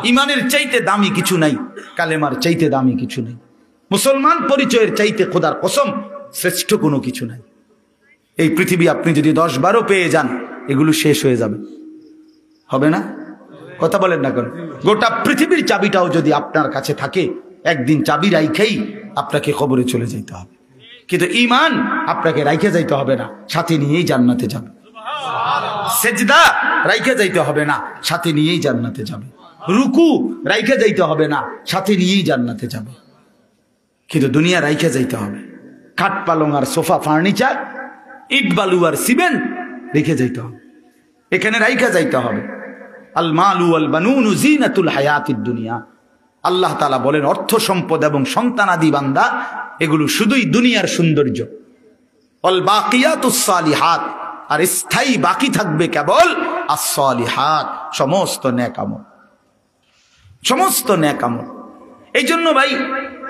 ইমানের চাইতে দামি কিছু নাই, কালেমার চাইতে দামি কিছু নাই, মুসলমান পরিচয়ের চাইতে খোদার কসম শ্রেষ্ঠ কোনো কিছু নাই। এই পৃথিবী আপনি যদি 10-12 পেয়ে যান, এগুলো শেষ হয়ে যাবে, হবে না? কথা বলেন না কেন? গোটা পৃথিবীর চাবিটাও যদি আপনার কাছে থাকে, একদিন চাবি রাইখাই আপনাকে কবরে চলে যেতে হবে। কিন্তু ঈমান আপনাকে রাইখে যাইতে হবে না, সাথে নিয়েই জান্নাতে যাবে। সেজদা রাইখে যাইতে হবে না, সাথে নিয়েই জান্নাতে যাবে। রুকু রাইখে যাইতে হবে না, সাথে নিয়েই জান্নাতে যাবে। কিন্তু দুনিয়া রাইখে যাইতে হবে, খাট পালং আর সোফা ফার্নিচার, ইট বালু আর সিমেন্ট রেখে যাইতে হবে, এখানে রাইখে যাইতে হবে। আল মালু ওয়াল বানুন জিনাতুল হায়াতিদ দুনিয়া। আল্লাহ তাআলা বলেন, অর্থ সম্পদ এবং সন্তানাদি বান্দা এগুলো শুধুই দুনিয়ার সৌন্দর্য। অল বাকিয়াতুস সালিহাত, আর স্থায়ী বাকি থাকবে কেবল আস-সালিহাত, সমস্ত নেক আমল, সমস্ত নেক আমল। এই জন্য ভাই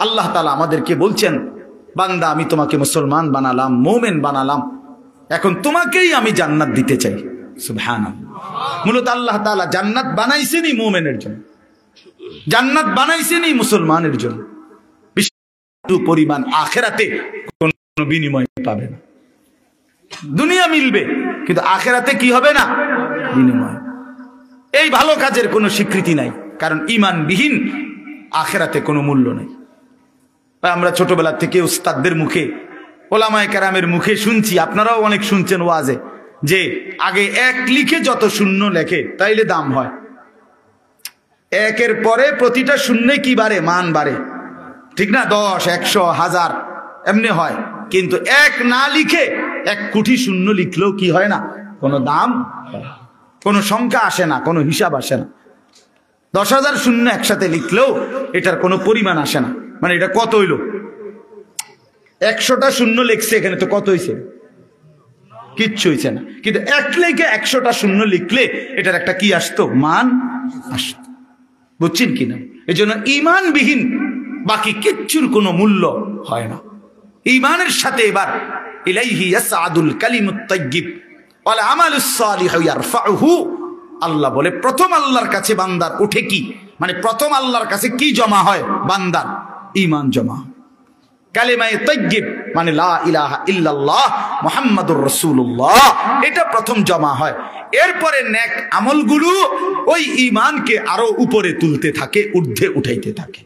আল্লাহ তাআলা আমাদেরকে বলছেন, বান্দা আমি তোমাকে মুসলমান বানালাম, মুমিন বানালাম, এখন তোমাকেই আমি জান্নাত দিতে চাই। সুবহানাল্লাহ। মূলত আল্লাহ তাআলা জান্নাত বানাইছেনই মুমিনের জন্য, জান্নাত বানাইছেনই মুসলমানের জন্য। বিশেষ পরিমাণ আখিরাতে কোনো বিনিময় পাবে না। দুনিয়া মিলবে কিন্তু আখিরাতে কি হবে না? বিনিময়। এই ভালো কাজের কোনো স্বীকৃতি নাই, কারণ ঈমানবিহীন আখিরাতে কোনো মূল্য নেই। আমরা ছোটবেলা থেকে উস্তাদদের মুখে, ওলামায়ে কেরামের মুখে শুনছি, আপনারাও অনেক শুনছেন ওয়াজে, যে আগে 1 লিখে যত শূন্য লেখে তাইলে দাম হয়, 1-এর পরে প্রতিটা শূন্যে কি বাড়ে? মান বাড়ে, ঠিক না? 10, 100, 1000 এমনি হয়। কিন্তু 1 না লিখে 1 কোটি শূন্য লিখলেও কি হয় না? কোনো দাম, কোনো সংখ্যা আসে না, কোনো হিসাব আসে না। 10,000 শূন্য একসাথে লিখলেও এটার কোনো পরিমাণ আসে না, মানে এটা কত হইল? 100টা শূন্য লিখছে, এখানে তো কত হয়েছে? কিচ্ছু হয়েছে না। কিন্তু 1 লিখে 100টা শূন্য লিখলে এটার একটা কি আসতো? মান আসতো। বুঝছেন কিনা? এই জন্য ঈমানবিহীন বাকি কিচ্ছুর কোনো মূল্য হয় না। ঈমানের সাথে এবার ইলাইহি ইয়াসআদুল কালিমুত তাইয়্যিব ওয়াল আমালুস সালিহু ইয়ারফাউহু। আল্লাহ বলে প্রথম আল্লাহর কাছে বান্দার ওঠে কি, মানে প্রথম আল্লাহর কাছে কি জমা হয়? বান্দার ঈমান জমা। কালিমায়ে তাইয়্যিব মানে লা ইলাহা ইল্লাল্লাহ মুহাম্মাদুর রাসূলুল্লাহ, এটা প্রথম জমা হয়। এরপরে নেক আমলগুলো ওই ঈমানকে আরো উপরে তুলতে থাকে, ঊর্ধ্বে উঠাইতে থাকে।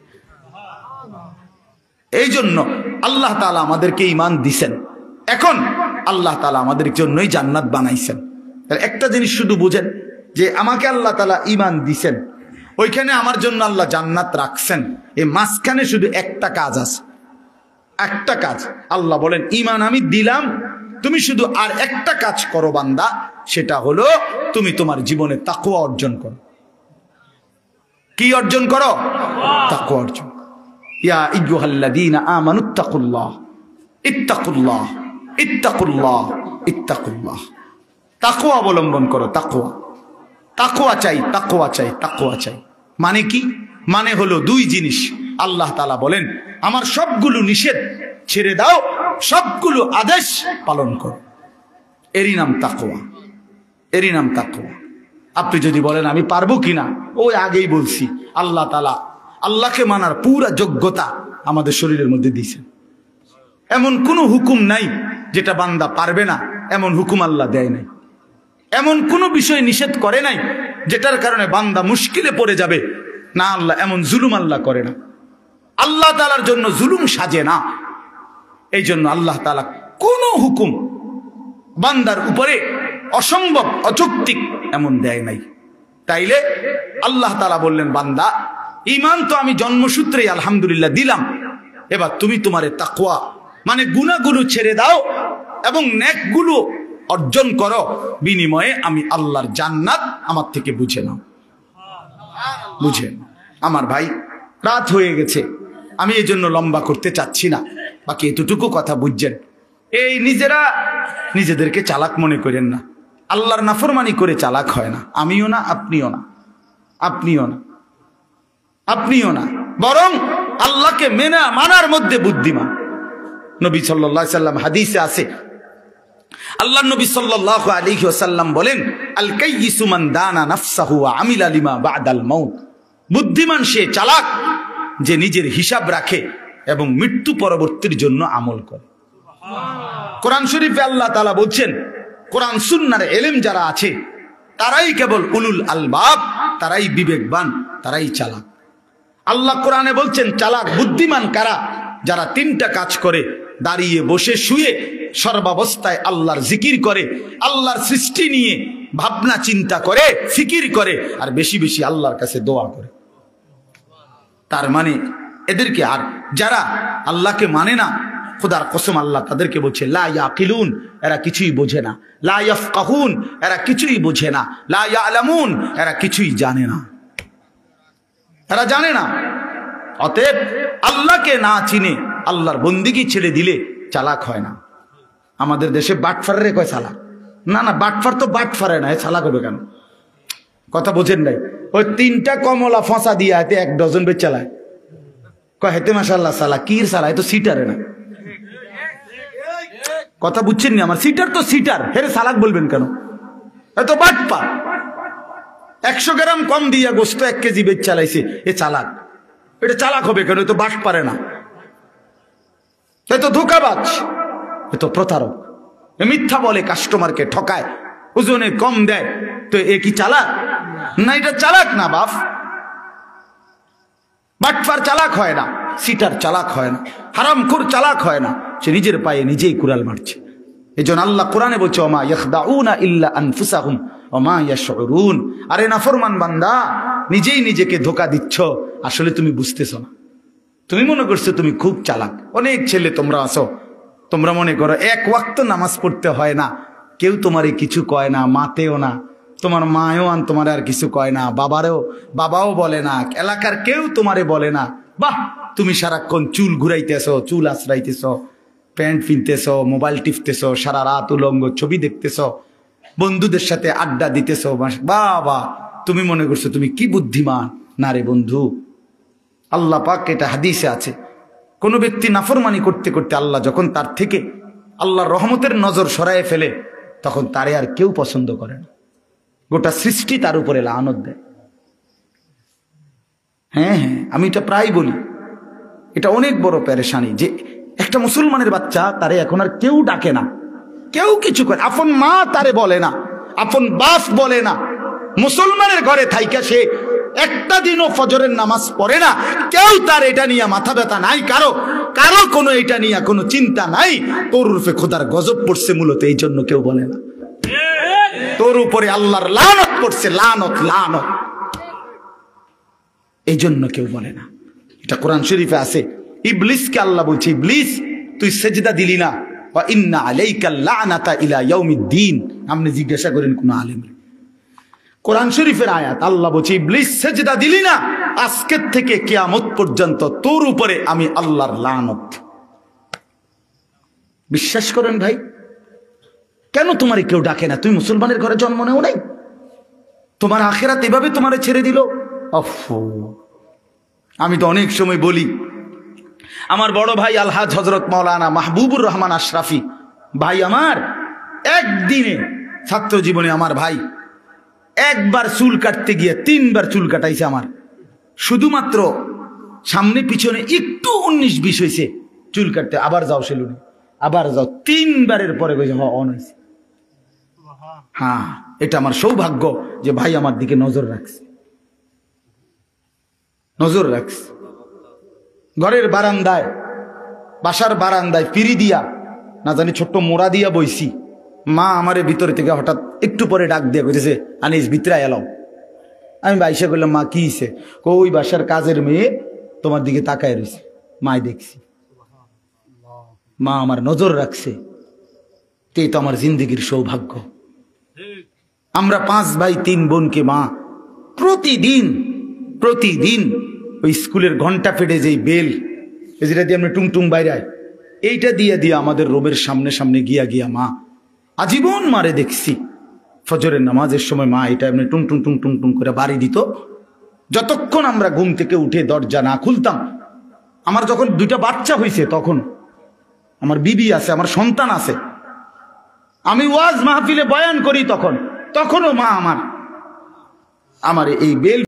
এই জন্য আল্লাহ তাআলা আমাদেরকে ঈমান দিছেন, এখন আল্লাহ তাআলা আমাদের জন্যই জান্নাত বানাইছেন। তাহলে একটা জিনিস শুধু বুঝেন, যে আমাকে আল্লাহ তাআলা ঈমান দিছেন, ওইখানে আমার জন্য আল্লাহ জান্নাত রাখছেন, এই মাঝখানে শুধু একটা কাজ আছে, একটা কাজ। আল্লাহ বলেন, ঈমান আমি দিলাম, তুমি শুধু আর একটা কাজ করো বান্দা, সেটা হলো তুমি তোমার জীবনে তাকওয়া অর্জন করো। কি অর্জন করো? তাকওয়া অর্জন। ইয়া আইয়ুহাল্লাযীনা আমানুত্তাকুল্লাহ ইত্তাকুল্লাহ ইত্তাকুল্লাহ ইত্তাকুল্লাহ। তাকওয়া অবলম্বন করো, তাকওয়া। তাকওয়া চাই, তাকওয়া চাই, তাকওয়া চাই। মানে কি? মানে হলো 2 জিনিস। আল্লাহ তাআলা বলেন, আমার সবগুলো নিষেধ ছেড়ে দাও, সবগুলো আদেশ পালন করো। এরই নাম তাকওয়া, এরই নাম তাকওয়া। আপনি যদি বলেন আমি পারবো কিনা, ওই আগেই বলছি, আল্লাহ তাআলা আল্লাহকে মানার পুরা যোগ্যতা আমাদের শরীরের মধ্যে দিয়েছেন। এমন কোনো হুকুম নাই যেটা বান্দা পারবে না, এমন হুকুম আল্লাহ দেয় নাই। এমন কোনো বিষয় নিষেধ করে নাই যেটার কারণে বান্দা মুশকিলে পড়ে যাবে না। আল্লাহ এমন জুলুম আল্লাহ করে না। আল্লাহ তাআলার জন্য জুলুম সাজে না। এই জন্য আল্লাহ তাআলা কোনো হুকুম বান্দার উপরে অসম্ভব, অযৌক্তিক এমন দেয় নাই। তাইলে আল্লাহ তাআলা বললেন, বান্দা ঈমান তো আমি জন্মসূত্রেই আলহামদুলিল্লাহ দিলাম, এবার তুমি তোমারে তাকওয়া মানে গুনাহগুলো ছেড়ে দাও এবং নেকগুলো অর্জন করো, বিনিময়ে আমি আল্লাহর জান্নাত আমার থেকে বুঝে নাও। বুঝেন আমার ভাই, রাত হয়ে গেছে, আমি এই জন্য লম্বা করতে চাচ্ছি না, বাকি এতটুকু কথা বুঝছেন। এই নিজেরা নিজেদেরকে চালাক মনে করেন না, আল্লাহর নাফরমানি করে চালাক হয় না। আমিও না, আপনিও না, আপনিও না, আপনিও না, বরং আল্লাহকে মানার মধ্যে বুদ্ধিমান। নবী সাল্লাল্লাহু আলাইহি ওয়াসাল্লাম হাদিসে আছে, আল্লাহ নবী সাল্লাল্লাহু আলাইহি ওয়াসাল্লাম বলেন, আল কাইয়িসু মান দানা নাফসাহু ওয়া আমিলা লিমা বা'দাল মাউত। বুদ্ধিমান সে, চালাক যে নিজের হিসাব রাখে এবং মৃত্যু পরবর্তীর জন্য আমল করে। কোরআন শরীফে আল্লাহ তাআলা বলছেন, কোরআন সুন্নাহর ইলম যারা আছে তারাই কেবল উলুল আলবাব, তারাই বিবেকবান, তারাই চালাক। আল্লাহ কোরআনে বলছেন চালাক বুদ্ধিমান কারা? যারা তিনটা কাজ করে, দাঁড়িয়ে বসে শুয়ে সর্বাবস্থায় আল্লাহর জিকির করে, আল্লাহর সৃষ্টি নিয়ে ভাবনা চিন্তা করে, ফিকির করে, আর বেশি বেশি আল্লাহর কাছে দোয়া করে। তার মানে এদেরকে, আর যারা আল্লাহকে মানে না, খোদার কসম আল্লাহ তাদেরকে বলছে লা ইয়াকিলুন, এরা কিছুই বোঝে না, লা ইয়াফকাহুন, এরা কিছুই বোঝে না, লা ইয়ালামুন, এরা কিছুই জানে না, এরা জানে না। অতএব আল্লাহকে না চিনে আল্লাহর বন্দিগি ছেড়ে দিলে চালাক হয় না। আমাদের দেশে বাটফারে কয় চালাক, না না, বাটফার তো বাটফারে না, চালাক হবে কেন? কথা বোঝেন নাই? ওই তিনটা কমলা ফসা দিয়ে হাতে 1 ডজন বেচ চালায়, কয় হেতে মাশাআল্লাহ চালাক। কি চালায়? তো সিটারে না। কথা বুঝছেন নি? আমার সিটার তো সিটার, হেরে চালাক বলবেন কেন? এত বাটপা। 100 গ্রাম কম দিয়া গোস্ত 1 কেজি বেচ চালাইছে, এ চালাক। এটা চালাক হবে কেন? এ তো বাট পারে না, এ তো ধোঁকাবাজ, এ তো প্রতারক, এ মিথ্যা বলে, কাস্টমারকে ঠকায়, ওজনে কম দেয়, তো এ কি চালাক? না, এটা চালাক না বাপ। বাটপার চালাক হয় না, সিটার চালাক হয় না, হারামখোর চালাক হয় না, সে নিজের পায়ে নিজেই কুড়াল মারছে। এজন্য আল্লাহ কোরআনে বলছে ওমা ইয়াখদাউনা ইল্লা আনফুসাহুম ওমা ইয়াশউরুন। আরে নাফরমান বান্দা, নিজেই নিজেকে ধোঁকা দিচ্ছ, আসলে তুমি বুঝতেছো না। তুমি মনে করছো তুমি খুব চালাক। অনেক ছেলে তোমরা আছো, তোমরা মনে করো 1 ওয়াক্ত নামাজ পড়তে হয় না, কেউ তোমারে কিছু কয় না, মাতেও না, তোমার মায়ও তোমার আর কিছু কয় না, বাবাও বলে না, এলাকার কেউ তোমারে বলে না। বাহ, তুমি সারাক্ষণ চুল ঘুরাইতেছ, চুল আশ্রাইতেছ, প্যান্ট কিনতেছ, মোবাইল টিপতেছ, সারা রাত উলঙ্গ ছবি দেখতেছ, বন্ধুদের সাথে আড্ডা দিতেছ, বাবা তুমি মনে করছো তুমি কি বুদ্ধিমান। না রে বন্ধু, আল্লাহ পাক, এটা হাদিসে আছে, কোন ব্যক্তি নাফরমানি করতে করতে আল্লাহ যখন তার থেকে আল্লাহর রহমতের নজর সরায়ে ফেলে, তখন তারে আর কেউ পছন্দ করে না, গোটা সৃষ্টি তার উপরে লানত দেয়। হ্যাঁ হ্যাঁ, আমি এটা প্রায় বলি, এটা অনেক বড় পেরেশানি যে একটা মুসলমানের বাচ্চা, তারে এখন আর কেউ ডাকে না, কেউ কিছু করে, আপন মা তারে বলে না, আপন বাপ বলে না, মুসলমানের ঘরে থাইকা সে একটা দিনও ফজরের নামাজ পড়ে না, কেউ তার এটা নিয়ে মাথা ব্যথা নাই, কারো কোনো এটা নিয়ে কোনো চিন্তা নাই। তোর রূপে খোদার গজব পড়ছে, মূলত এই জন্য কেউ বলে না। তোর উপরে আল্লাহর লানত পড়ছে, লানত লানত, এই জন্য কেউ বলে না। এটা কোরআন শরীফে আছে। ইবলিসকে আল্লাহ বলছে, ইবলিস তুই সেজদা দিলি না, ওয়া ইন্না আলাইকা লানাতা ইলা ইয়াউমিদ্দিন। আপনি জিজ্ঞাসা করেন কোন আলেমরে, কোরআন শরীফের আয়াত, আল্লাহ বলছে ইবলিস সেজদা দিলি না, আজকের থেকে কিয়ামত পর্যন্ত তোর উপরে আমি আল্লাহর লানত। বিশ্বাস করেন ভাই, কেন তোমারে কেউ ডাকে না? তুমি মুসলমানের ঘরে জন্ম নেও নাই, তোমার আখিরাত এভাবে তোমারে ছেড়ে দিল। আমি তো অনেক সময় বলি, আমার বড় ভাই আলহাজ হযরত মাওলানা মাহবুবুর রহমান আশরাফি ভাই, আমার একদিনে ছাত্র জীবনে আমার ভাই একবার চুল কাটতে গিয়ে 3 বার চুল কাটাইছে আমার, শুধুমাত্র সামনে পিছনে একটু 19-20 হয়েছে চুল কাটতে, আবার যাও সেলুনে, আবার যাও, 3 বারের পরে অন হয়েছে। হ্যাঁ, এটা আমার সৌভাগ্য যে ভাই আমার দিকে নজর রাখছে, নজর রাখছে। ঘরের বারান্দায়, বাসার বারান্দায় পিড়ি দিয়া, না জানি ছোট্ট মোড়া দিয়া বইছি, মা আমারে ভিতরে থেকে হঠাৎ একটু পরে ডাক দিয়ে কইতেছে, আনিস ভিতরে এলাম। আমি বাইসা করলাম, মা কি হইছে? ওই বাসার কাজের মেয়ে তোমার দিকে তাকায় রয়েছে, মাই দেখছি, মা আমার নজর রাখছে, এই তো আমার জিন্দগির সৌভাগ্য। আমরা 5 ভাই 3 বোনকে মা প্রতিদিন ওই স্কুলের ঘন্টা ফেটে যেই বেল, যেটা দিয়ে আমরা টুংটুং বাইরাই, এইটা দিয়ে আমাদের রোবের সামনে গিয়া মা আজীবন মারে দেখছি। ফজরের নামাজের সময় মা এটা এমনি টুং করে বাড়ি দিত, যতক্ষণ আমরা ঘুম থেকে উঠে দরজা না খুলতাম। আমার যখন 2টা বাচ্চা হয়েছে, তখন আমার বিবি আছে, আমার সন্তান আছে, আমি ওয়াজ মাহফিলে বয়ান করি, তখনও মা আমার এই বেল